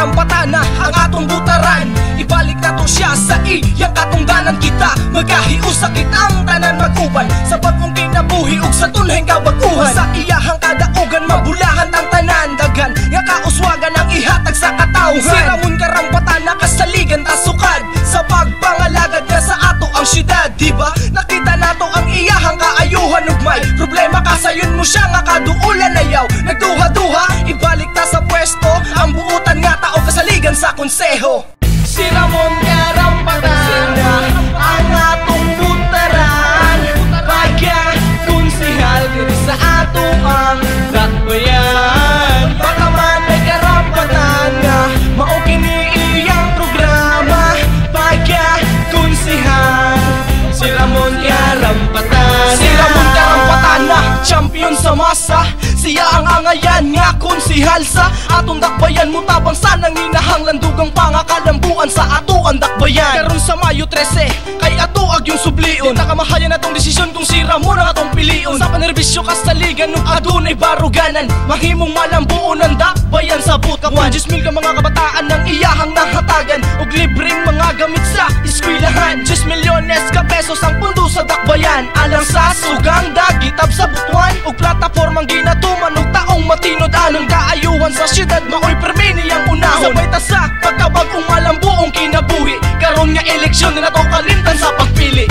karampatan na ang atong butaran. Ibalik na to siya sa iyang katungdanan. Kita magahiusa kitang tanan mag-uban sa bagong kinabuhi ug sa tunheng kabaguhan. Sa iyahang kadaugan mabulahan ang tanan. Dagan nga kauswagan ang ihatag sa katawhan. Si Ramon karampatan na kasaligan tasukad sa pagpangalagad nga sa ato ang syudad. Diba nakita nato ang iyahang kaayuhan ug may problema ka sayon mo siya nga kaduulan ayaw nagduha-duha. Ibalik ta sa pwesto ang buutan nga tao kasaligan sa konseho. Si Ramon karampatan na ang atong butaran. Pagka konsehal diri sa ato ang dakbayan. Baka man may karampatan na mao kini iyang programa. Pagka konsehal si Ramon karampatan. Si Ramon karampatan na champion sa masa. Siya ang angayan nga konsehal sa atong dakbayan. Mutabang sa nanginahanglan dugang pangakalambuan sa ato ang dakbayan. Karon sa Mayo 13 kay ato ag yung sublion. Di takamahayan atong desisyon kung si Ramon ang atong pilion. Sa panerbisyo kasaligan nung adunay baruganan. Mahimong malambuon ang dakbayan sa butawan. 10,000 ka mga kabataan ng iyahang nahatagan ug libreng mga gamit sa eskwelahan. 10 milyones ka pesos ang pundo sa dakbayan. Alang sa sugang dagitab sa butuan ug platapormang ginatuman ug taong matinod anong kaayuhan sa syudad. Maoy permini ang unahon. Sabay ta sa pagkabagong malambuong kinabuhi. Karon nga eleksyon na nato kalimtan sa pagpili.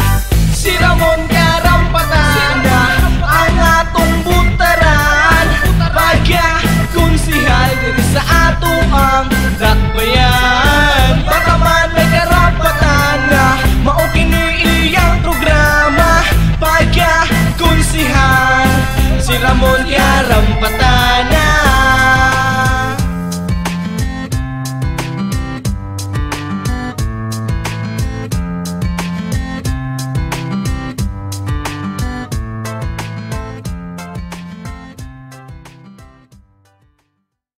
Si Ramon karampatan na ang atong butaran. Pagka konsehal diri sa ato ang dakbayan. Baka man may karampatan na mao kini iyang programa. Pagka konsehal si Ramon karampatan.